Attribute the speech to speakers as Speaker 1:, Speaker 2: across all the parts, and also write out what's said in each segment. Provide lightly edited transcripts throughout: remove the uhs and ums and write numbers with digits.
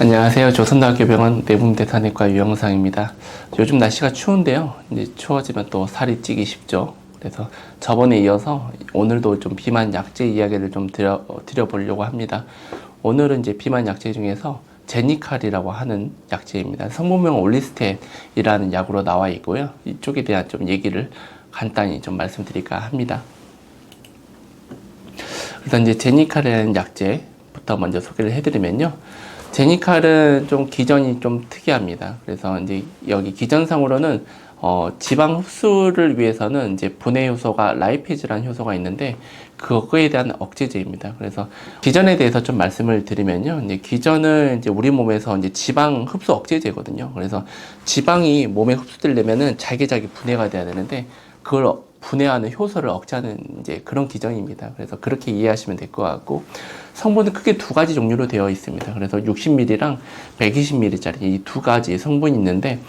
Speaker 1: 안녕하세요. 조선대학교 병원 내분대사내과 유영상입니다. 요즘 날씨가 추운데요. 이제 추워지면 또 살이 찌기 쉽죠. 그래서 저번에 이어서 오늘도 좀 비만 약제 이야기를 좀 드려보려고 합니다. 오늘은 이제 비만 약제 중에서 제니칼이라고 하는 약제입니다. 성분명 올리스텐이라는 약으로 나와 있고요. 이쪽에 대한 좀 얘기를 간단히 좀 말씀드릴까 합니다. 일단 이제 제니칼이라는 약제부터 먼저 소개를 해드리면요. 제니칼은 좀 기전이 좀 특이합니다. 그래서 이제 여기 기전상으로는 지방 흡수를 위해서는 이제 분해 효소가 라이페이즈라는 효소가 있는데 그거에 대한 억제제입니다. 그래서 기전에 대해서 좀 말씀을 드리면요. 이제 기전은 이제 우리 몸에서 이제 지방 흡수 억제제거든요. 그래서 지방이 몸에 흡수되려면은 잘게 분해가 돼야 되는데 그걸 분해하는 효소를 억제하는 이제 그런 기전입니다. 그래서 그렇게 이해하시면 될 것 같고, 성분은 크게 두 가지 종류로 되어 있습니다. 그래서 60ml랑 120ml짜리 이 두 가지 성분이 있는데,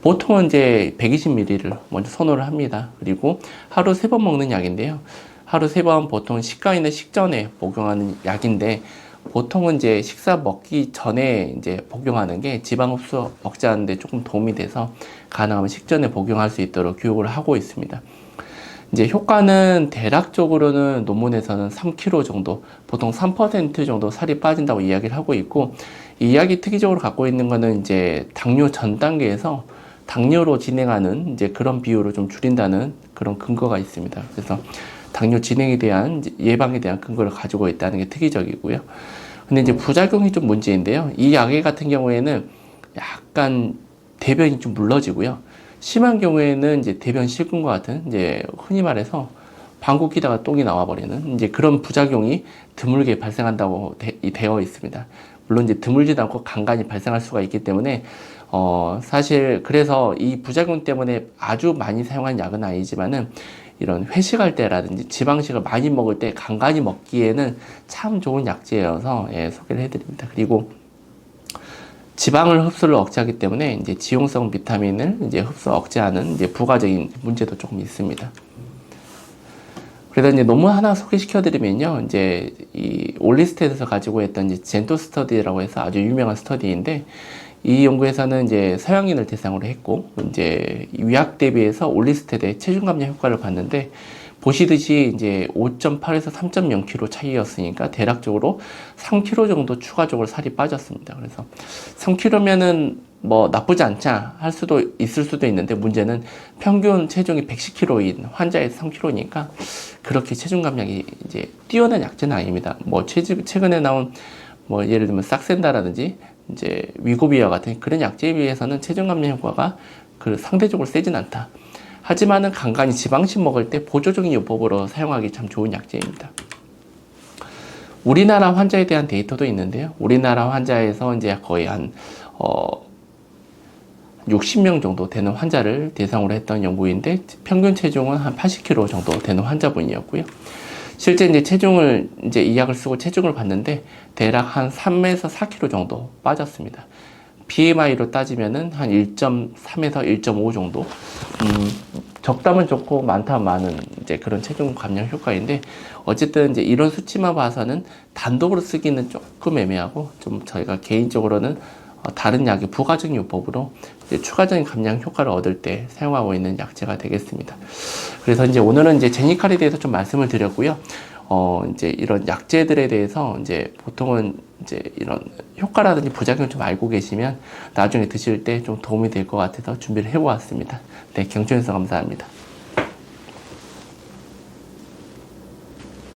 Speaker 1: 보통은 이제 120ml를 먼저 선호를 합니다. 그리고 하루 3번 먹는 약인데요. 하루 3번 보통 식가인의 식전에 복용하는 약인데, 보통은 이제 식사 먹기 전에 이제 복용하는 게 지방 흡수 억제하는 데 조금 도움이 돼서 가능하면 식전에 복용할 수 있도록 교육을 하고 있습니다. 이제 효과는 대략적으로는 논문에서는 3kg 정도, 보통 3% 정도 살이 빠진다고 이야기를 하고 있고, 이 약이 특이적으로 갖고 있는 거는 이제 당뇨 전 단계에서 당뇨로 진행하는 이제 그런 비율을 좀 줄인다는 그런 근거가 있습니다. 그래서 당뇨 진행에 대한 예방에 대한 근거를 가지고 있다는 게 특이적이고요. 근데 이제 부작용이 좀 문제인데요. 이 약 같은 경우에는 약간 대변이 좀 물러지고요. 심한 경우에는 이제 대변 실금과 같은 이제 흔히 말해서 방구 끼다가 똥이 나와버리는 이제 그런 부작용이 드물게 발생한다고 되어 있습니다. 물론 이제 드물지도 않고 간간히 발생할 수가 있기 때문에 사실 그래서 이 부작용 때문에 아주 많이 사용한 약은 아니지만은 이런 회식할 때라든지 지방식을 많이 먹을 때 간간히 먹기에는 참 좋은 약제여서 소개를 해드립니다. 그리고 지방을 흡수를 억제하기 때문에 이제 지용성 비타민을 이제 흡수 억제하는 이제 부가적인 문제도 조금 있습니다. 그래서 이제 논문 하나 소개시켜드리면요. 이제 이 올리스텟에서 가지고 있던 이제 젠토 스터디라고 해서 아주 유명한 스터디인데 이 연구에서는 이제 서양인을 대상으로 했고 이제 위약 대비해서 올리스텟의 체중 감량 효과를 봤는데 보시듯이 이제 5.8에서 3.0kg 차이였으니까 대략적으로 3kg 정도 추가적으로 살이 빠졌습니다. 그래서 3kg면은 뭐 나쁘지 않자 할 수도 있을 수도 있는데 문제는 평균 체중이 110kg인 환자의 3kg니까 그렇게 체중 감량이 이제 뛰어난 약제는 아닙니다. 뭐 최근에 나온 뭐 예를 들면 삭센다라든지 이제 위고비와 같은 그런 약제에 비해서는 체중 감량 효과가 그 상대적으로 세진 않다. 하지만은 간간히 지방식 먹을 때 보조적인 요법으로 사용하기 참 좋은 약제입니다. 우리나라 환자에 대한 데이터도 있는데요. 우리나라 환자에서 이제 거의 한 60명 정도 되는 환자를 대상으로 했던 연구인데 평균 체중은 한 80kg 정도 되는 환자분이었고요. 실제 이제 체중을 이제 이 약을 쓰고 체중을 봤는데 대략 한 3에서 4kg 정도 빠졌습니다. BMI로 따지면은 한 1.3에서 1.5 정도. 적다면 좋고 많다면 많은 이제 그런 체중 감량 효과인데 어쨌든 이제 이런 수치만 봐서는 단독으로 쓰기는 조금 애매하고 좀 저희가 개인적으로는 다른 약의 부가적인 요법으로 이제 추가적인 감량 효과를 얻을 때 사용하고 있는 약제가 되겠습니다. 그래서 이제 오늘은 이제 제니칼에 대해서 좀 말씀을 드렸고요. 이제 이런 약제들에 대해서 이제 보통은 이제 이런 효과라든지 부작용 좀 알고 계시면 나중에 드실 때 좀 도움이 될 것 같아서 준비를 해보았습니다. 네, 경청해주셔서 감사합니다.